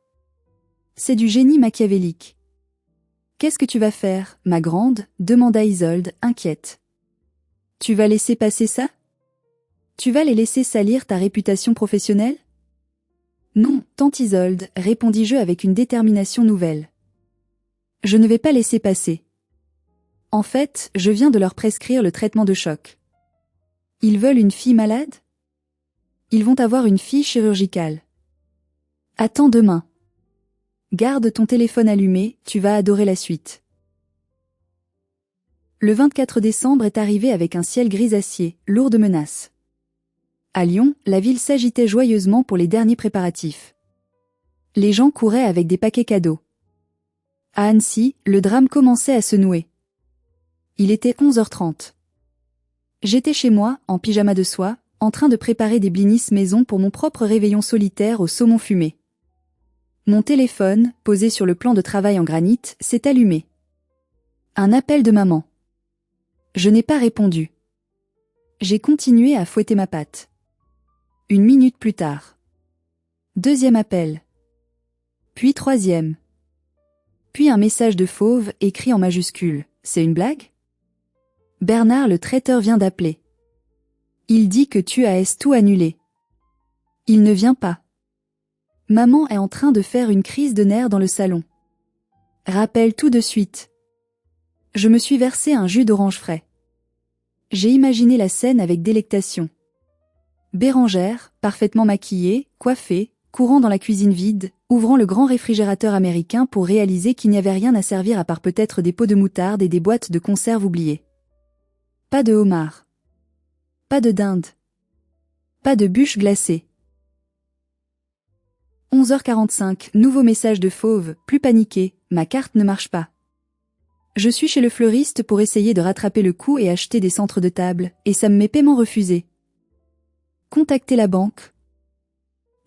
C'est du génie machiavélique. Qu'est-ce que tu vas faire, ma grande ? Demanda Isolde, inquiète. Tu vas laisser passer ça ? Tu vas les laisser salir ta réputation professionnelle ? Non, tante Isolde, répondis-je avec une détermination nouvelle. Je ne vais pas laisser passer. En fait, je viens de leur prescrire le traitement de choc. Ils veulent une fille malade ? Ils vont avoir une fille chirurgicale. Attends demain. Garde ton téléphone allumé, tu vas adorer la suite. Le 24 décembre est arrivé avec un ciel grisacier, lourd de menaces. À Lyon, la ville s'agitait joyeusement pour les derniers préparatifs. Les gens couraient avec des paquets cadeaux. À Annecy, le drame commençait à se nouer. Il était 11h30. J'étais chez moi, en pyjama de soie, en train de préparer des blinis maison pour mon propre réveillon solitaire au saumon fumé. Mon téléphone, posé sur le plan de travail en granit, s'est allumé. Un appel de maman. Je n'ai pas répondu. J'ai continué à fouetter ma patte. 1 minute plus tard. 2e appel. Puis 3e. Puis un message de Fauve écrit en majuscule. C'est une blague ? Bernard le traiteur vient d'appeler. Il dit que tu as tout annulé. Il ne vient pas. Maman est en train de faire une crise de nerfs dans le salon. Rappelle tout de suite. Je me suis versé un jus d'orange frais. J'ai imaginé la scène avec délectation. Bérangère, parfaitement maquillée, coiffée, courant dans la cuisine vide, ouvrant le grand réfrigérateur américain pour réaliser qu'il n'y avait rien à servir à part peut-être des pots de moutarde et des boîtes de conserve oubliées. Pas de homard. Pas de dinde. Pas de bûches glacées. 11h45, nouveau message de Fauve, plus paniqué, ma carte ne marche pas. Je suis chez le fleuriste pour essayer de rattraper le coup et acheter des centres de table, et ça me met paiement refusé. Contactez la banque.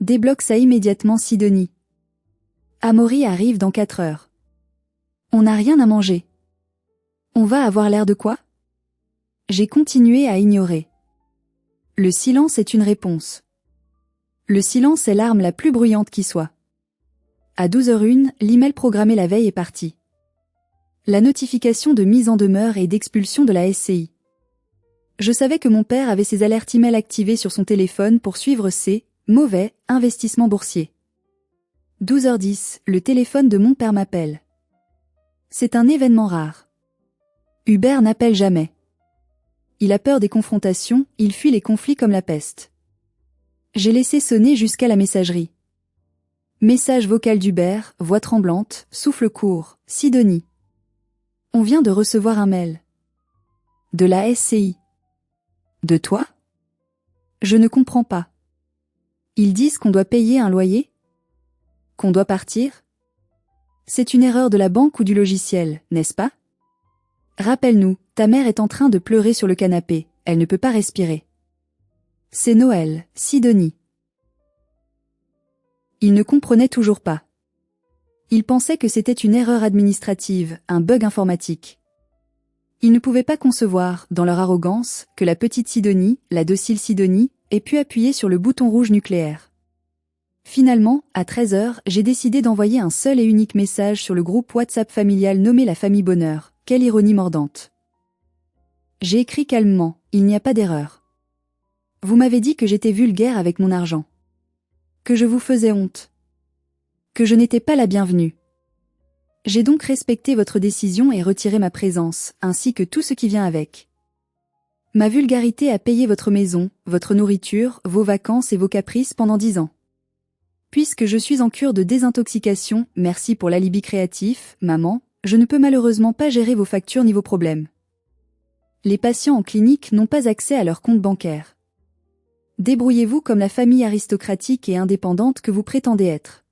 Débloque ça immédiatement Sidonie. Amaury arrive dans 4 heures. On n'a rien à manger. On va avoir l'air de quoi ? J'ai continué à ignorer. Le silence est une réponse. Le silence est l'arme la plus bruyante qui soit. À 12h01, l'email programmé la veille est parti. La notification de mise en demeure et d'expulsion de la SCI. Je savais que mon père avait ses alertes email activées sur son téléphone pour suivre ses mauvais investissements boursiers. 12h10, le téléphone de mon père m'appelle. C'est un événement rare. Hubert n'appelle jamais. Il a peur des confrontations, il fuit les conflits comme la peste. J'ai laissé sonner jusqu'à la messagerie. Message vocal d'Hubert, voix tremblante, souffle court, Sidonie. On vient de recevoir un mail. De la SCI. De toi? Je ne comprends pas. Ils disent qu'on doit payer un loyer? Qu'on doit partir? C'est une erreur de la banque ou du logiciel, n'est-ce pas? Rappelle-nous, ta mère est en train de pleurer sur le canapé, elle ne peut pas respirer. C'est Noël, Sidonie. Il ne comprenait toujours pas. Il pensait que c'était une erreur administrative, un bug informatique. Ils ne pouvaient pas concevoir, dans leur arrogance, que la petite Sidonie, la docile Sidonie, ait pu appuyer sur le bouton rouge nucléaire. Finalement, à 13h, j'ai décidé d'envoyer un seul et unique message sur le groupe WhatsApp familial nommé La Famille Bonheur. Quelle ironie mordante. J'ai écrit calmement, il n'y a pas d'erreur. Vous m'avez dit que j'étais vulgaire avec mon argent. Que je vous faisais honte. Que je n'étais pas la bienvenue. J'ai donc respecté votre décision et retiré ma présence, ainsi que tout ce qui vient avec. Ma vulgarité a payé votre maison, votre nourriture, vos vacances et vos caprices pendant 10 ans. Puisque je suis en cure de désintoxication, merci pour l'alibi créatif, maman, je ne peux malheureusement pas gérer vos factures ni vos problèmes. Les patients en clinique n'ont pas accès à leur compte bancaire. Débrouillez-vous comme la famille aristocratique et indépendante que vous prétendez être.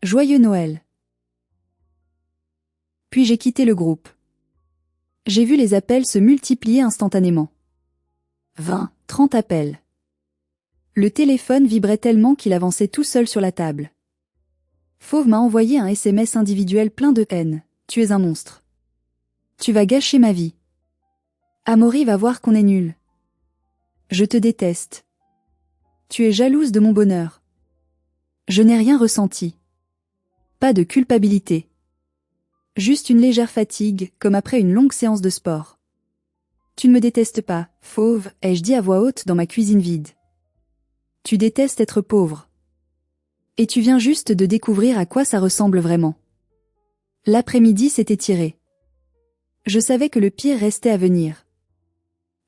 Joyeux Noël. Puis j'ai quitté le groupe. J'ai vu les appels se multiplier instantanément. 20, 30 appels. Le téléphone vibrait tellement qu'il avançait tout seul sur la table. Fauve m'a envoyé un SMS individuel plein de haine. Tu es un monstre. Tu vas gâcher ma vie. Amaury va voir qu'on est nul. Je te déteste. Tu es jalouse de mon bonheur. Je n'ai rien ressenti. Pas de culpabilité. Juste une légère fatigue, comme après une longue séance de sport. Tu ne me détestes pas, Fauve, ai-je dit à voix haute dans ma cuisine vide. Tu détestes être pauvre. Et tu viens juste de découvrir à quoi ça ressemble vraiment. L'après-midi s'est étiré. Je savais que le pire restait à venir.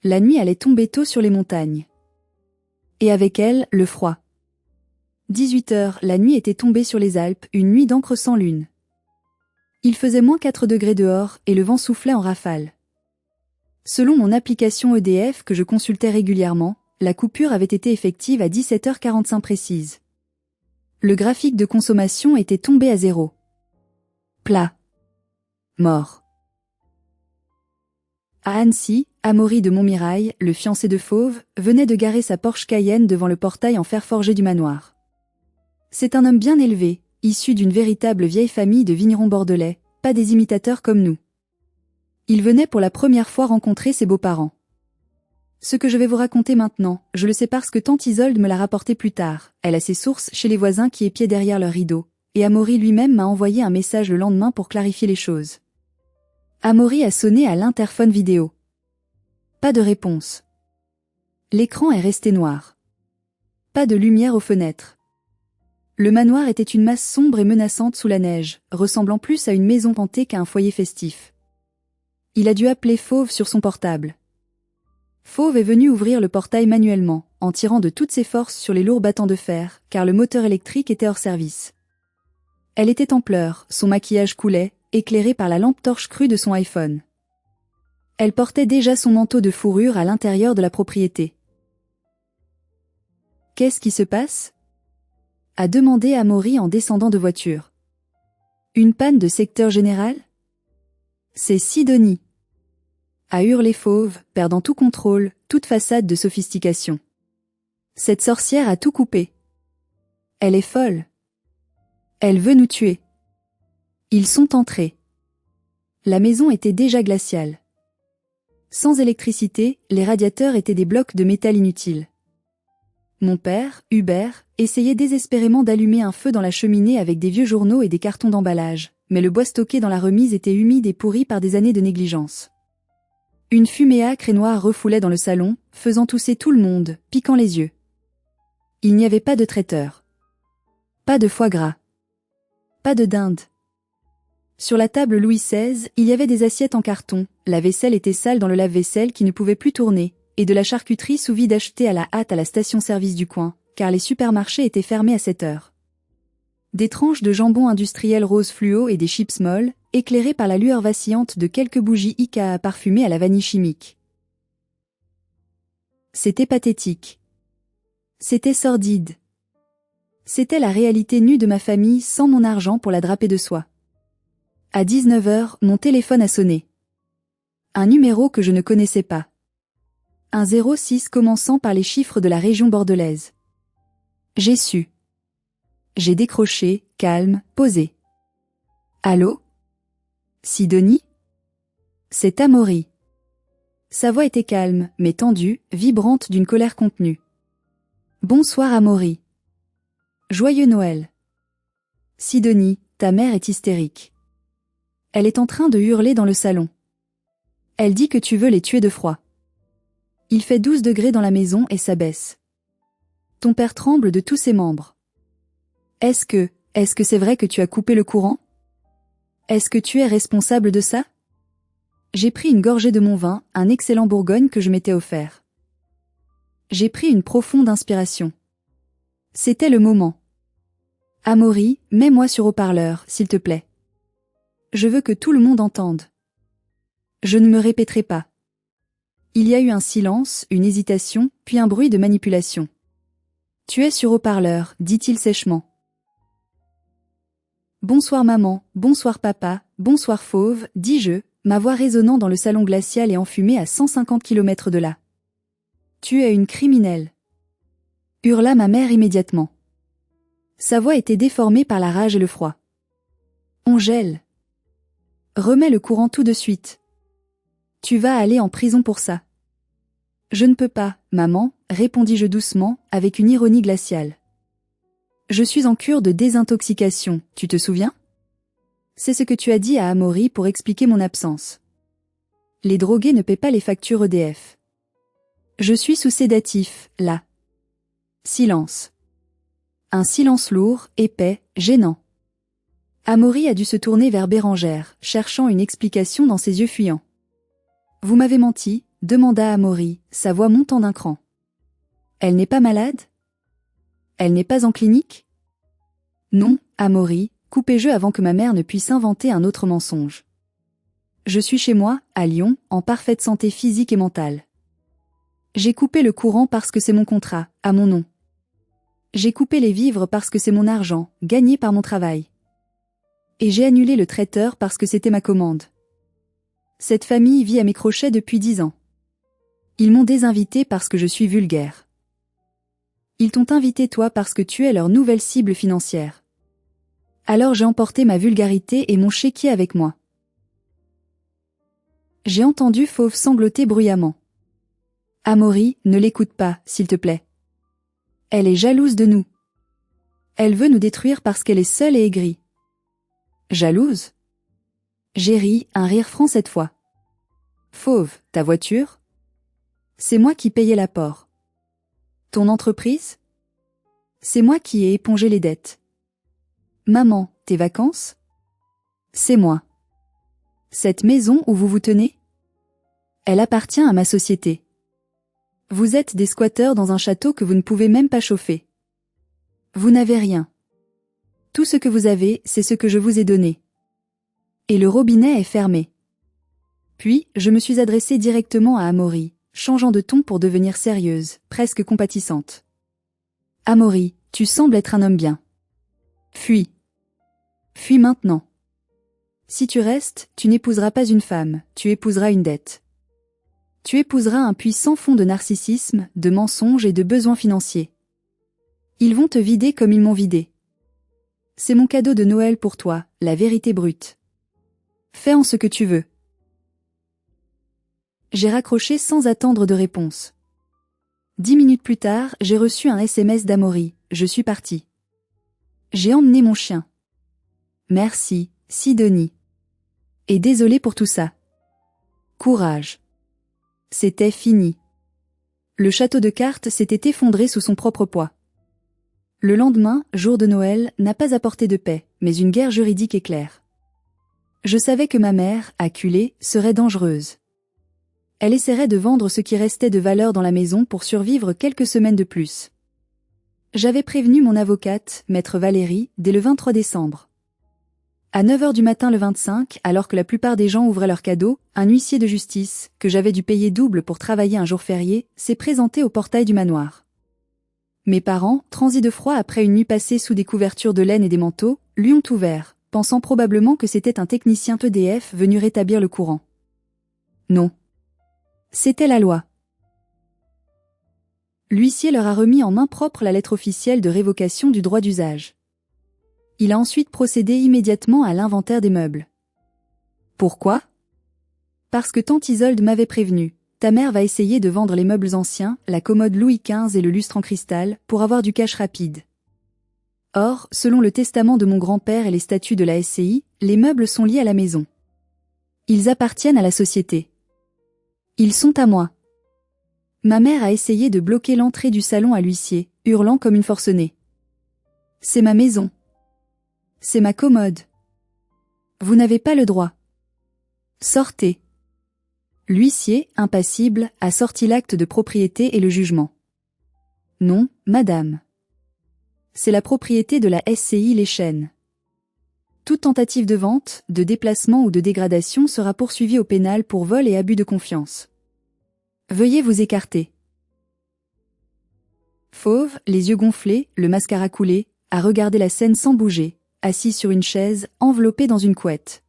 La nuit allait tomber tôt sur les montagnes. Et avec elle, le froid. 18h, la nuit était tombée sur les Alpes, une nuit d'encre sans lune. Il faisait moins 4 degrés dehors et le vent soufflait en rafale. Selon mon application EDF que je consultais régulièrement, la coupure avait été effective à 17h45 précise. Le graphique de consommation était tombé à 0. Plat. Mort. À Annecy, Amaury de Montmirail, le fiancé de Fauve, venait de garer sa Porsche Cayenne devant le portail en fer forgé du manoir. C'est un homme bien élevé, issu d'une véritable vieille famille de vignerons bordelais, pas des imitateurs comme nous. Il venait pour la première fois rencontrer ses beaux-parents. Ce que je vais vous raconter maintenant, je le sais parce que tante Isolde me l'a rapporté plus tard, elle a ses sources chez les voisins qui épiaient derrière leur rideau, et Amaury lui-même m'a envoyé un message le lendemain pour clarifier les choses. Amaury a sonné à l'interphone vidéo. Pas de réponse. L'écran est resté noir. Pas de lumière aux fenêtres. Le manoir était une masse sombre et menaçante sous la neige, ressemblant plus à une maison hantée qu'à un foyer festif. Il a dû appeler Fauve sur son portable. Fauve est venu ouvrir le portail manuellement, en tirant de toutes ses forces sur les lourds battants de fer, car le moteur électrique était hors service. Elle était en pleurs, son maquillage coulait, éclairé par la lampe torche crue de son iPhone. Elle portait déjà son manteau de fourrure à l'intérieur de la propriété. « Qu'est-ce qui se passe ?» a demandé Amaury en descendant de voiture. « Une panne de secteur général ?»« C'est Sidonie !» a hurlé Fauve, perdant tout contrôle, toute façade de sophistication. « Cette sorcière a tout coupé. Elle est folle. Elle veut nous tuer. » Ils sont entrés. La maison était déjà glaciale. Sans électricité, les radiateurs étaient des blocs de métal inutiles. mon père, Hubert, essayait désespérément d'allumer un feu dans la cheminée avec des vieux journaux et des cartons d'emballage, mais le bois stocké dans la remise était humide et pourri par des années de négligence. Une fumée âcre et noire refoulait dans le salon, faisant tousser tout le monde, piquant les yeux. Il n'y avait pas de traiteur. Pas de foie gras. Pas de dinde. Sur la table Louis XVI, il y avait des assiettes en carton, la vaisselle était sale dans le lave-vaisselle qui ne pouvait plus tourner, et de la charcuterie sous vide achetée à la hâte à la station-service du coin, car les supermarchés étaient fermés à 7 heures. Des tranches de jambon industriel rose fluo et des chips molles, éclairées par la lueur vacillante de quelques bougies IKEA parfumées à la vanille chimique. C'était pathétique. C'était sordide. C'était la réalité nue de ma famille sans mon argent pour la draper de soie. À 19 heures, mon téléphone a sonné. Un numéro que je ne connaissais pas. Un 06 commençant par les chiffres de la région bordelaise. J'ai su. J'ai décroché, calme, posé. Allô? Sidonie? C'est Amaury. Sa voix était calme, mais tendue, vibrante d'une colère contenue. Bonsoir Amaury. Joyeux Noël. Sidonie, ta mère est hystérique. Elle est en train de hurler dans le salon. Elle dit que tu veux les tuer de froid. Il fait 12 degrés dans la maison et ça baisse. Ton père tremble de tous ses membres. Est-ce que c'est vrai que tu as coupé le courant? Est-ce que tu es responsable de ça? J'ai pris une gorgée de mon vin, un excellent Bourgogne que je m'étais offert. J'ai pris une profonde inspiration. C'était le moment. Amaury, mets-moi sur haut-parleur, s'il te plaît. Je veux que tout le monde entende. Je ne me répéterai pas. Il y a eu un silence, une hésitation, puis un bruit de manipulation. Tu es sur haut-parleur, dit-il sèchement. Bonsoir maman, bonsoir papa, bonsoir Fauve, dis-je, ma voix résonnant dans le salon glacial et enfumé à 150 km de là. Tu es une criminelle. Hurla ma mère immédiatement. Sa voix était déformée par la rage et le froid. On gèle. Remets le courant tout de suite. Tu vas aller en prison pour ça. Je ne peux pas, maman, répondis-je doucement, avec une ironie glaciale. Je suis en cure de désintoxication, tu te souviens? C'est ce que tu as dit à Amaury pour expliquer mon absence. Les drogués ne paient pas les factures EDF. Je suis sous sédatif, là. Silence. Un silence lourd, épais, gênant. Amaury a dû se tourner vers Bérangère, cherchant une explication dans ses yeux fuyants. Vous m'avez menti, demanda Amaury, sa voix montant d'un cran. Elle n'est pas malade? Elle n'est pas en clinique? Non, Amaury, coupai-je avant que ma mère ne puisse inventer un autre mensonge. Je suis chez moi, à Lyon, en parfaite santé physique et mentale. J'ai coupé le courant parce que c'est mon contrat, à mon nom. J'ai coupé les vivres parce que c'est mon argent, gagné par mon travail. Et j'ai annulé le traiteur parce que c'était ma commande. Cette famille vit à mes crochets depuis 10 ans. Ils m'ont désinvité parce que je suis vulgaire. Ils t'ont invité toi parce que tu es leur nouvelle cible financière. Alors j'ai emporté ma vulgarité et mon chéquier avec moi. J'ai entendu Fauve sangloter bruyamment. Amaury, ne l'écoute pas, s'il te plaît. Elle est jalouse de nous. Elle veut nous détruire parce qu'elle est seule et aigrie. Jalouse? J'ai ri, un rire franc cette fois. Fauve, ta voiture? C'est moi qui payais l'apport. Ton entreprise? C'est moi qui ai épongé les dettes. Maman, tes vacances? C'est moi. Cette maison où vous vous tenez? Elle appartient à ma société. Vous êtes des squatteurs dans un château que vous ne pouvez même pas chauffer. Vous n'avez rien. Tout ce que vous avez, c'est ce que je vous ai donné. Et le robinet est fermé. Puis, je me suis adressée directement à Amaury, changeant de ton pour devenir sérieuse, presque compatissante. Amaury, tu sembles être un homme bien. Fuis. Fuis maintenant. Si tu restes, tu n'épouseras pas une femme, tu épouseras une dette. Tu épouseras un puits sans fond de narcissisme, de mensonges et de besoins financiers. Ils vont te vider comme ils m'ont vidé. C'est mon cadeau de Noël pour toi, la vérité brute. Fais en ce que tu veux. J'ai raccroché sans attendre de réponse. 10 minutes plus tard, j'ai reçu un SMS d'Amaury, je suis parti. J'ai emmené mon chien. Merci, Sidonie. Et désolé pour tout ça. Courage. C'était fini. Le château de cartes s'était effondré sous son propre poids. Le lendemain, jour de Noël, n'a pas apporté de paix, mais une guerre juridique éclair. Je savais que ma mère, acculée, serait dangereuse. Elle essaierait de vendre ce qui restait de valeur dans la maison pour survivre quelques semaines de plus. J'avais prévenu mon avocate, maître Valérie, dès le 23 décembre. À 9 heures du matin le 25, alors que la plupart des gens ouvraient leurs cadeaux, un huissier de justice, que j'avais dû payer double pour travailler un jour férié, s'est présenté au portail du manoir. Mes parents, transis de froid après une nuit passée sous des couvertures de laine et des manteaux, lui ont ouvert, pensant probablement que c'était un technicien EDF venu rétablir le courant. Non. C'était la loi. L'huissier leur a remis en main propre la lettre officielle de révocation du droit d'usage. Il a ensuite procédé immédiatement à l'inventaire des meubles. Pourquoi? Parce que tante Isolde m'avait prévenu. Ta mère va essayer de vendre les meubles anciens, la commode Louis XV et le lustre en cristal, pour avoir du cash rapide. Or, selon le testament de mon grand-père et les statuts de la SCI, les meubles sont liés à la maison. Ils appartiennent à la société. Ils sont à moi. Ma mère a essayé de bloquer l'entrée du salon à l'huissier, hurlant comme une forcenée. C'est ma maison. C'est ma commode. Vous n'avez pas le droit. Sortez. L'huissier, impassible, a sorti l'acte de propriété et le jugement. Non, madame. C'est la propriété de la SCI Les Chênes. Toute tentative de vente, de déplacement ou de dégradation sera poursuivie au pénal pour vol et abus de confiance. Veuillez vous écarter. Fauve, les yeux gonflés, le mascara coulé, a regardé la scène sans bouger, assise sur une chaise, enveloppée dans une couette.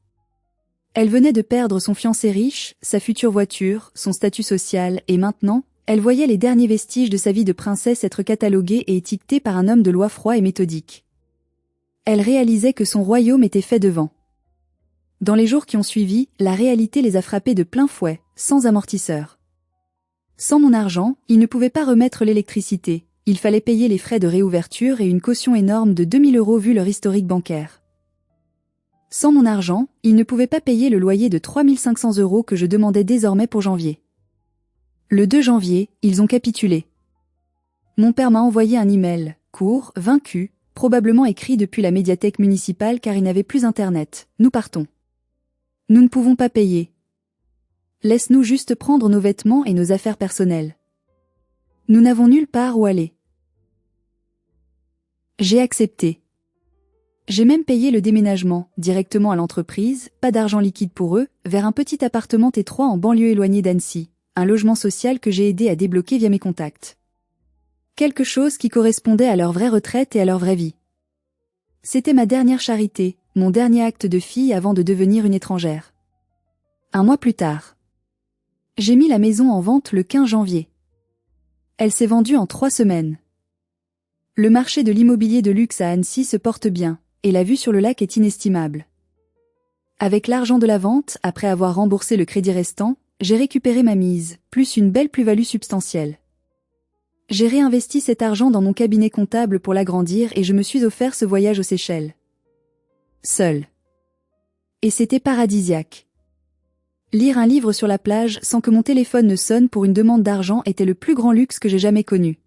Elle venait de perdre son fiancé riche, sa future voiture, son statut social, et maintenant, elle voyait les derniers vestiges de sa vie de princesse être catalogués et étiquetés par un homme de loi froid et méthodique. Elle réalisait que son royaume était fait de vent. Dans les jours qui ont suivi, la réalité les a frappés de plein fouet, sans amortisseur. Sans mon argent, ils ne pouvaient pas remettre l'électricité, il fallait payer les frais de réouverture et une caution énorme de 2000 € vu leur historique bancaire. Sans mon argent, ils ne pouvaient pas payer le loyer de 3500 € que je demandais désormais pour janvier. Le 2 janvier, ils ont capitulé. Mon père m'a envoyé un email, court, vaincu, probablement écrit depuis la médiathèque municipale car il n'avait plus internet. Nous partons. Nous ne pouvons pas payer. Laisse-nous juste prendre nos vêtements et nos affaires personnelles. Nous n'avons nulle part où aller. J'ai accepté. J'ai même payé le déménagement, directement à l'entreprise, pas d'argent liquide pour eux, vers un petit appartement étroit en banlieue éloignée d'Annecy, un logement social que j'ai aidé à débloquer via mes contacts. Quelque chose qui correspondait à leur vraie retraite et à leur vraie vie. C'était ma dernière charité, mon dernier acte de fille avant de devenir une étrangère. Un mois plus tard. J'ai mis la maison en vente le 15 janvier. Elle s'est vendue en 3 semaines. Le marché de l'immobilier de luxe à Annecy se porte bien, et la vue sur le lac est inestimable. Avec l'argent de la vente, après avoir remboursé le crédit restant, j'ai récupéré ma mise, plus une belle plus-value substantielle. J'ai réinvesti cet argent dans mon cabinet comptable pour l'agrandir et je me suis offert ce voyage aux Seychelles. Seul. Et c'était paradisiaque. Lire un livre sur la plage sans que mon téléphone ne sonne pour une demande d'argent était le plus grand luxe que j'ai jamais connu.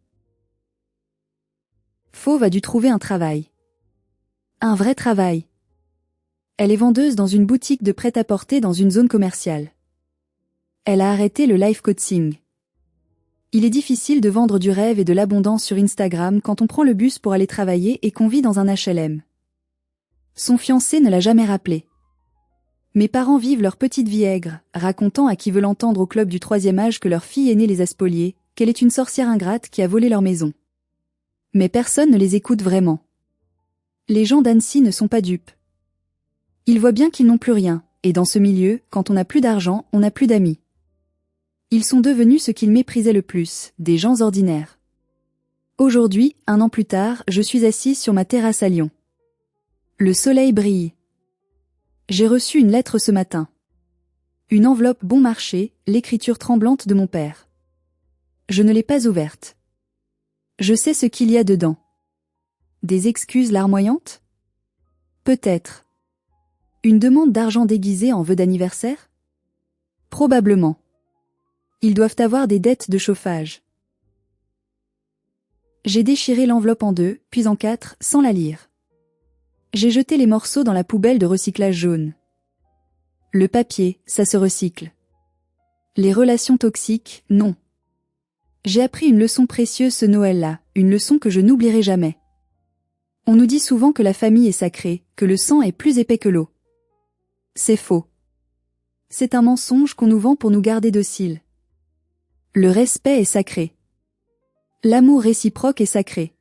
Fauve a dû trouver un travail. Un vrai travail. Elle est vendeuse dans une boutique de prêt-à-porter dans une zone commerciale. Elle a arrêté le life coaching. Il est difficile de vendre du rêve et de l'abondance sur Instagram quand on prend le bus pour aller travailler et qu'on vit dans un HLM. Son fiancé ne l'a jamais rappelé. Mes parents vivent leur petite vie aigre, racontant à qui veut l'entendre au club du 3e âge que leur fille aînée les a spoliés, qu'elle est une sorcière ingrate qui a volé leur maison. Mais personne ne les écoute vraiment. Les gens d'Annecy ne sont pas dupes. Ils voient bien qu'ils n'ont plus rien, et dans ce milieu, quand on n'a plus d'argent, on n'a plus d'amis. Ils sont devenus ce qu'ils méprisaient le plus, des gens ordinaires. Aujourd'hui, 1 an plus tard, je suis assise sur ma terrasse à Lyon. Le soleil brille. J'ai reçu une lettre ce matin. Une enveloppe bon marché, l'écriture tremblante de mon père. Je ne l'ai pas ouverte. Je sais ce qu'il y a dedans. Des excuses larmoyantes? Peut-être. Une demande d'argent déguisée en vœu d'anniversaire? Probablement. Ils doivent avoir des dettes de chauffage. J'ai déchiré l'enveloppe en deux, puis en quatre, sans la lire. J'ai jeté les morceaux dans la poubelle de recyclage jaune. Le papier, ça se recycle. Les relations toxiques, non. J'ai appris une leçon précieuse ce Noël-là, une leçon que je n'oublierai jamais. On nous dit souvent que la famille est sacrée, que le sang est plus épais que l'eau. C'est faux. C'est un mensonge qu'on nous vend pour nous garder dociles. Le respect est sacré. L'amour réciproque est sacré.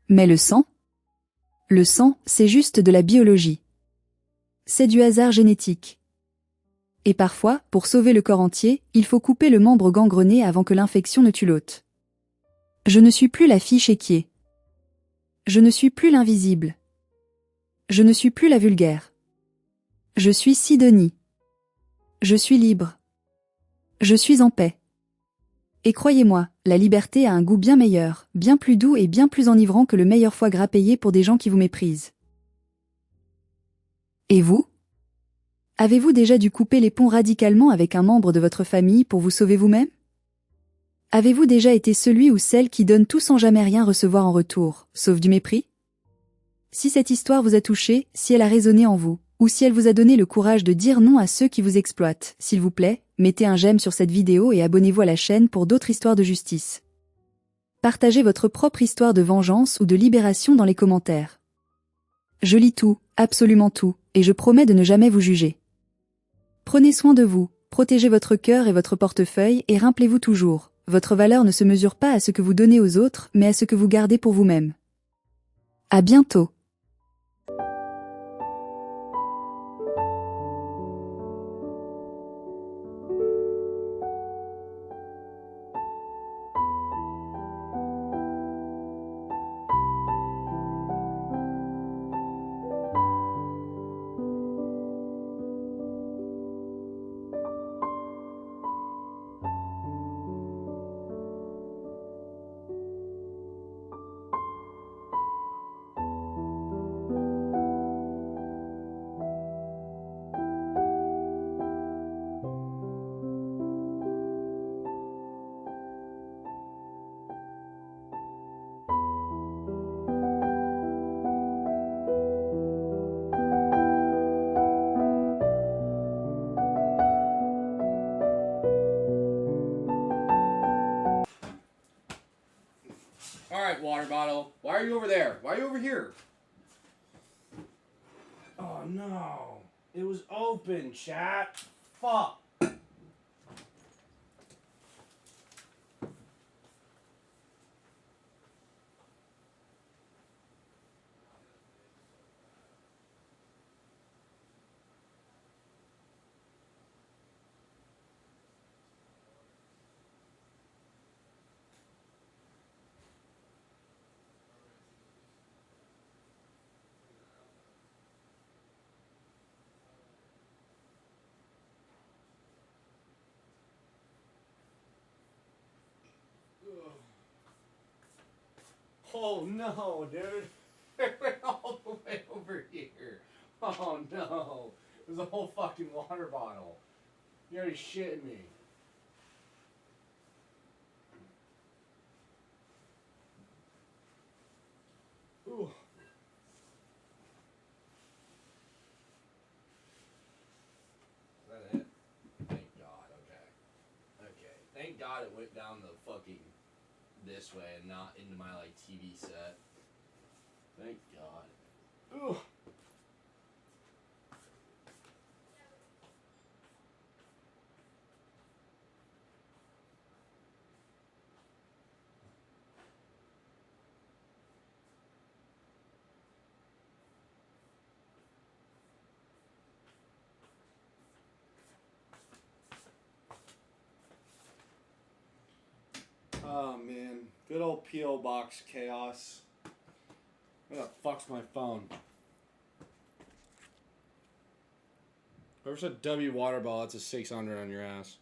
Mais le sang? Le sang, c'est juste de la biologie. C'est du hasard génétique. Et parfois, pour sauver le corps entier, il faut couper le membre gangrené avant que l'infection ne tue l'hôte. Je ne suis plus la fille chéquier. Je ne suis plus l'invisible. Je ne suis plus la vulgaire. Je suis Sidonie. Je suis libre. Je suis en paix. Et croyez-moi, la liberté a un goût bien meilleur, bien plus doux et bien plus enivrant que le meilleur foie gras payé pour des gens qui vous méprisent. Et vous? Avez-vous déjà dû couper les ponts radicalement avec un membre de votre famille pour vous sauver vous-même? Avez-vous déjà été celui ou celle qui donne tout sans jamais rien recevoir en retour, sauf du mépris? Si cette histoire vous a touché, si elle a résonné en vous, ou si elle vous a donné le courage de dire non à ceux qui vous exploitent, s'il vous plaît, mettez un j'aime sur cette vidéo et abonnez-vous à la chaîne pour d'autres histoires de justice. Partagez votre propre histoire de vengeance ou de libération dans les commentaires. Je lis tout, absolument tout, et je promets de ne jamais vous juger. Prenez soin de vous, protégez votre cœur et votre portefeuille et rappelez-vous toujours, votre valeur ne se mesure pas à ce que vous donnez aux autres mais à ce que vous gardez pour vous-même. À bientôt. Alright, water bottle. Why are you over there? Why are you over here? Oh no. It was open, chat. Fuck. Oh no, dude. It went all the way over here. Oh no. It was a whole fucking water bottle. You're shitting me. Ooh. Is that it? Thank God, okay. Okay. Thank God it went down the fucking this way and not into my like TV set. Thank God. Ooh. Oh man, good old P.O. Box chaos. Where the fuck's my phone? Whoever said W water ball, that's a 600 on your ass.